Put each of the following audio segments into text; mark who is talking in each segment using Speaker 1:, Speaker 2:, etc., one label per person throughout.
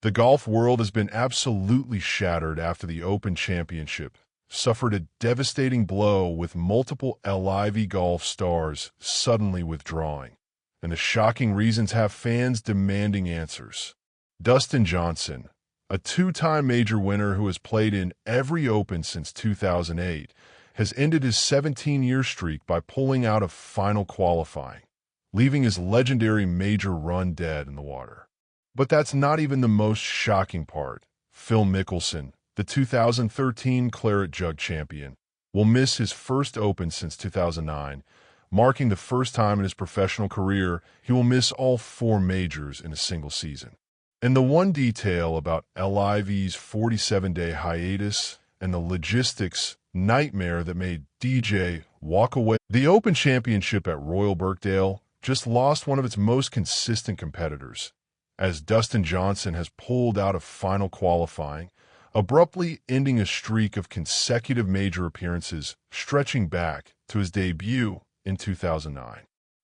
Speaker 1: The golf world has been absolutely shattered after the Open Championship suffered a devastating blow with multiple LIV Golf stars suddenly withdrawing, and the shocking reasons have fans demanding answers. Dustin Johnson, a two-time major winner who has played in every Open since 2008, has ended his 17-year streak by pulling out of final qualifying, leaving his legendary major run dead in the water. But that's not even the most shocking part. Phil Mickelson, the 2013 Claret Jug champion, will miss his first Open since 2009, marking the first time in his professional career he will miss all 4 majors in a single season. And the one detail about LIV's 47-day hiatus and the logistics nightmare that made DJ walk away. The Open Championship at Royal Birkdale just lost one of its most consistent competitors, as Dustin Johnson has pulled out of final qualifying, abruptly ending a streak of consecutive major appearances stretching back to his debut in 2009.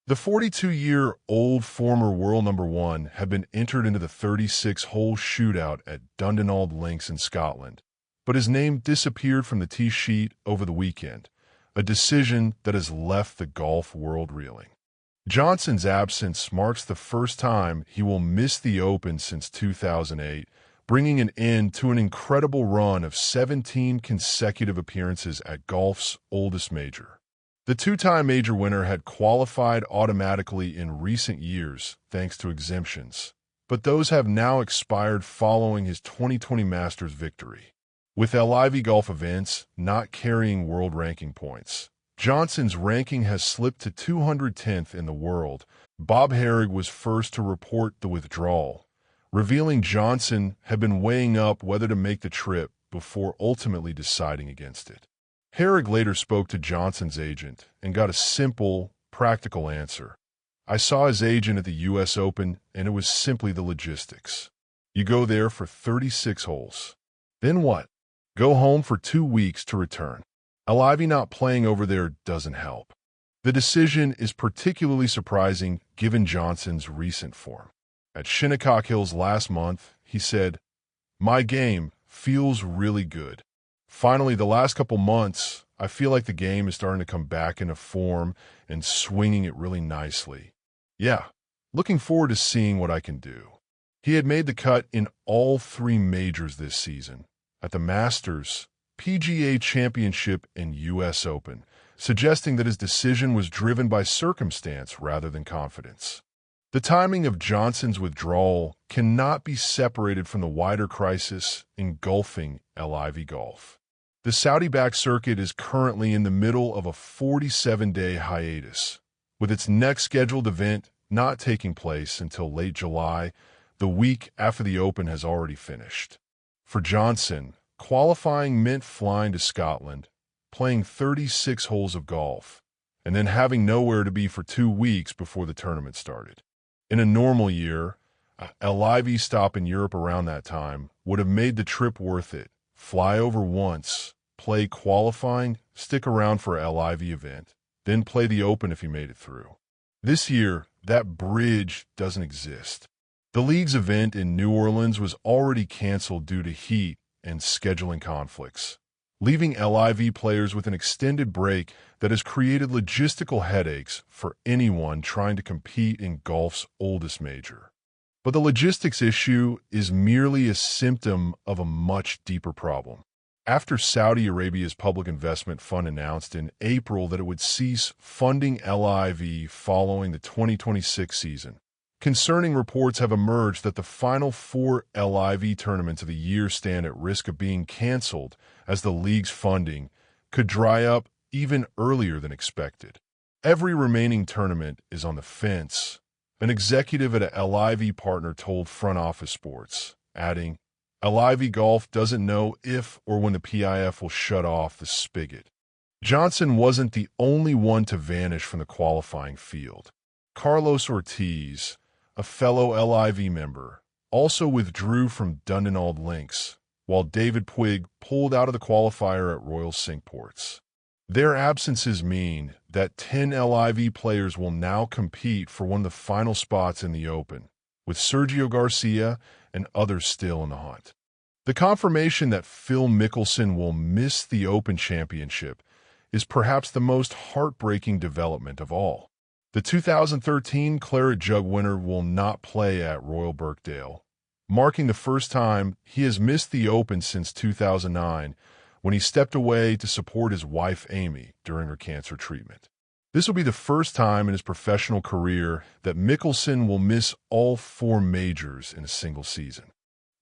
Speaker 1: The 42-year-old former world number 1 had been entered into the 36-hole shootout at Dundonald Links in Scotland, but his name disappeared from the tee sheet over the weekend, a decision that has left the golf world reeling. Johnson's absence marks the first time he will miss the Open since 2008, bringing an end to an incredible run of 17 consecutive appearances at golf's oldest major. The two-time major winner had qualified automatically in recent years thanks to exemptions, but those have now expired following his 2020 Masters victory. With LIV Golf events not carrying world ranking points, Johnson's ranking has slipped to 210th in the world. Bob Harig was first to report the withdrawal, revealing Johnson had been weighing up whether to make the trip before ultimately deciding against it. Harig later spoke to Johnson's agent and got a simple, practical answer. I saw his agent at the U.S. Open, and it was simply the logistics. You go there for 36 holes. Then what? Go home for 2 weeks to return. LIV not playing over there doesn't help. The decision is particularly surprising given Johnson's recent form. At Shinnecock Hills last month, he said, "My game feels really good. Finally, the last couple months, I feel like the game is starting to come back into form and swinging it really nicely. Yeah, looking forward to seeing what I can do." He had made the cut in all 3 majors this season, at the Masters, PGA Championship, and U.S. Open, suggesting that his decision was driven by circumstance rather than confidence. The timing of Johnson's withdrawal cannot be separated from the wider crisis engulfing LIV Golf. The Saudi-backed circuit is currently in the middle of a 47-day hiatus, with its next scheduled event not taking place until late July, the week after the Open has already finished. For Johnson, qualifying meant flying to Scotland, playing 36 holes of golf, and then having nowhere to be for 2 weeks before the tournament started. In a normal year, a LIV stop in Europe around that time would have made the trip worth it. Fly over once, play qualifying, stick around for a LIV event, then play the Open if you made it through. This year, that bridge doesn't exist. The league's event in New Orleans was already canceled due to heat and scheduling conflicts, leaving LIV players with an extended break that has created logistical headaches for anyone trying to compete in golf's oldest major. But the logistics issue is merely a symptom of a much deeper problem. After Saudi Arabia's public investment fund announced in April that it would cease funding LIV following the 2026 season, concerning reports have emerged that the final 4 LIV tournaments of the year stand at risk of being canceled as the league's funding could dry up even earlier than expected. Every remaining tournament is on the fence, an executive at a LIV partner told Front Office Sports, adding, LIV Golf doesn't know if or when the PIF will shut off the spigot. Johnson wasn't the only one to vanish from the qualifying field. Carlos Ortiz, a fellow LIV member, also withdrew from Dundonald Links, while David Puig pulled out of the qualifier at Royal Cinque Ports. Their absences mean that 10 LIV players will now compete for one of the final spots in the Open, with Sergio Garcia and others still in the hunt. The confirmation that Phil Mickelson will miss the Open Championship is perhaps the most heartbreaking development of all. The 2013 Claret Jug winner will not play at Royal Birkdale, marking the first time he has missed the Open since 2009, when he stepped away to support his wife Amy during her cancer treatment. This will be the first time in his professional career that Mickelson will miss all 4 majors in a single season.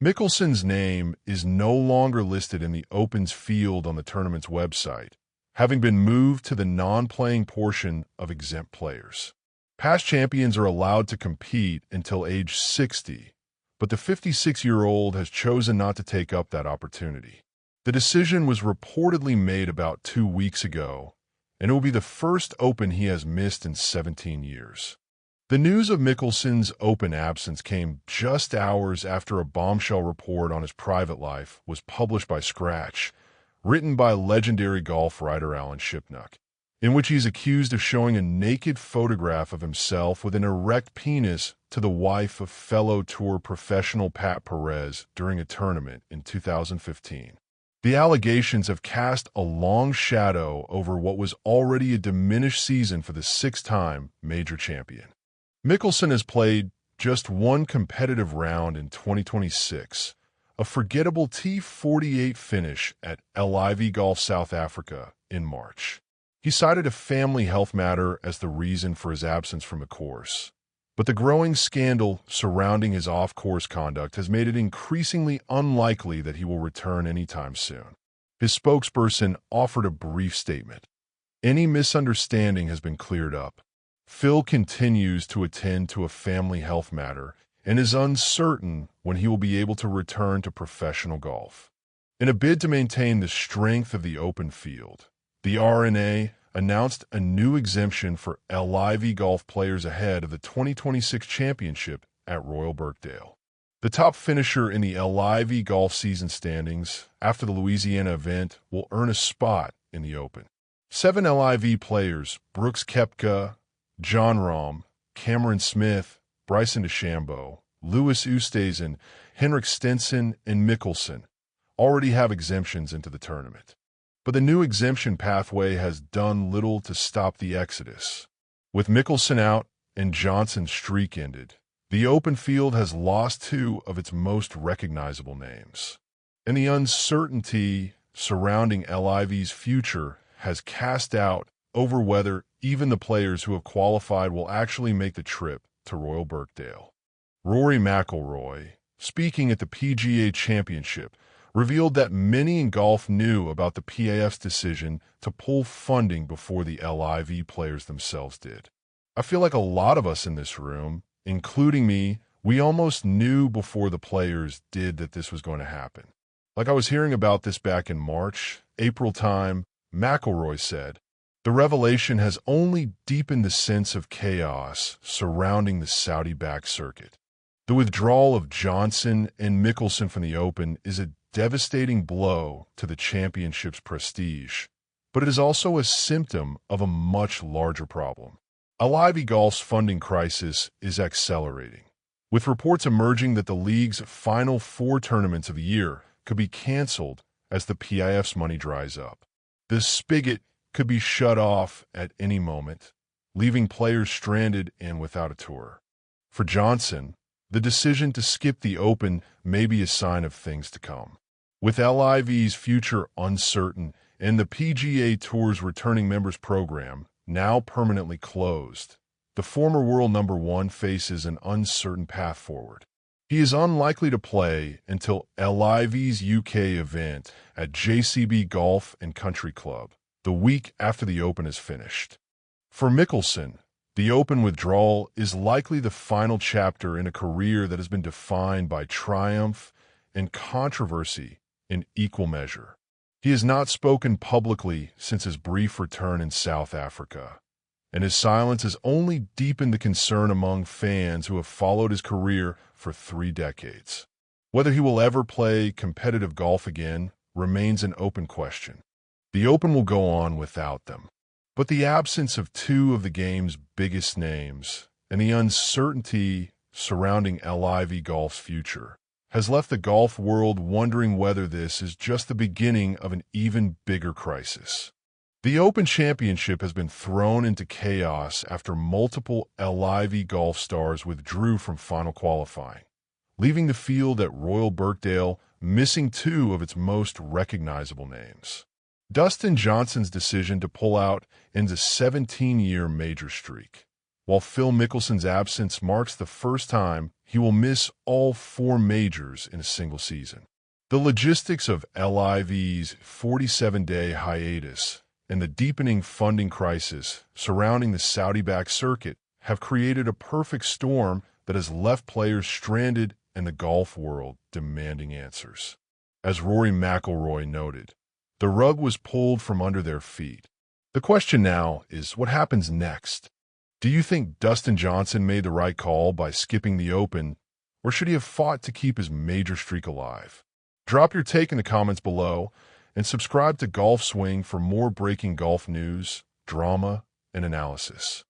Speaker 1: Mickelson's name is no longer listed in the Open's field on the tournament's website, having been moved to the non-playing portion of exempt players. Past champions are allowed to compete until age 60, but the 56-year-old has chosen not to take up that opportunity. The decision was reportedly made about 2 weeks ago, and it will be the first Open he has missed in 17 years. The news of Mickelson's Open absence came just hours after a bombshell report on his private life was published by Scratch, written by legendary golf writer Alan Shipnuck, in which he is accused of showing a naked photograph of himself with an erect penis to the wife of fellow tour professional Pat Perez during a tournament in 2015. The allegations have cast a long shadow over what was already a diminished season for the 6-time major champion. Mickelson has played just 1 competitive round in 2026, a forgettable T48 finish at LIV Golf South Africa in March. He cited a family health matter as the reason for his absence from the course, but the growing scandal surrounding his off-course conduct has made it increasingly unlikely that he will return anytime soon. His spokesperson offered a brief statement. Any misunderstanding has been cleared up. Phil continues to attend to a family health matter and is uncertain when he will be able to return to professional golf. In a bid to maintain the strength of the Open field, the R&A announced a new exemption for LIV Golf players ahead of the 2026 championship at Royal Birkdale. The top finisher in the LIV Golf season standings after the Louisiana event will earn a spot in the Open. 7 LIV players, Brooks Koepka, Jon Rahm, Cameron Smith, Bryson DeChambeau, Louis Oosthuizen, Henrik Stenson, and Mickelson, already have exemptions into the tournament. But the new exemption pathway has done little to stop the exodus. With Mickelson out and Johnson's streak ended, the Open field has lost 2 of its most recognizable names. And the uncertainty surrounding LIV's future has cast doubt over whether even the players who have qualified will actually make the trip to Royal Birkdale. Rory McIlroy, speaking at the PGA Championship, revealed that many in golf knew about the PAF's decision to pull funding before the LIV players themselves did. I feel like a lot of us in this room, including me, we almost knew before the players did that this was going to happen. Like I was hearing about this back in March, April time, McIlroy said, "The revelation has only deepened the sense of chaos surrounding the Saudi-backed circuit. The withdrawal of Johnson and Mickelson from the Open is a devastating blow to the championship's prestige, but it is also a symptom of a much larger problem. LIV Golf's funding crisis is accelerating, with reports emerging that the league's final 4 tournaments of the year could be canceled as the PIF's money dries up. This spigot could be shut off at any moment, leaving players stranded and without a tour. For Johnson, the decision to skip the Open may be a sign of things to come. With LIV's future uncertain and the PGA Tour's returning members program now permanently closed, the former world number 1 faces an uncertain path forward. He is unlikely to play until LIV's UK event at JCB Golf and Country Club, the week after the Open is finished. For Mickelson, the Open withdrawal is likely the final chapter in a career that has been defined by triumph and controversy in equal measure. He has not spoken publicly since his brief return in South Africa, and his silence has only deepened the concern among fans who have followed his career for 3 decades. Whether he will ever play competitive golf again remains an open question. The Open will go on without them, but the absence of 2 of the game's biggest names and the uncertainty surrounding LIV Golf's future has left the golf world wondering whether this is just the beginning of an even bigger crisis. The Open Championship has been thrown into chaos after multiple LIV Golf stars withdrew from final qualifying, leaving the field at Royal Birkdale missing two of its most recognizable names. Dustin Johnson's decision to pull out ends a 17-year major streak, while Phil Mickelson's absence marks the first time he will miss all 4 majors in a single season. The logistics of LIV's 47-day hiatus and the deepening funding crisis surrounding the Saudi-backed circuit have created a perfect storm that has left players stranded and the golf world demanding answers. As Rory McIlroy noted, the rug was pulled from under their feet. The question now is, what happens next? Do you think Dustin Johnson made the right call by skipping the Open, or should he have fought to keep his major streak alive? Drop your take in the comments below, and subscribe to Golf Swing for more breaking golf news, drama, and analysis.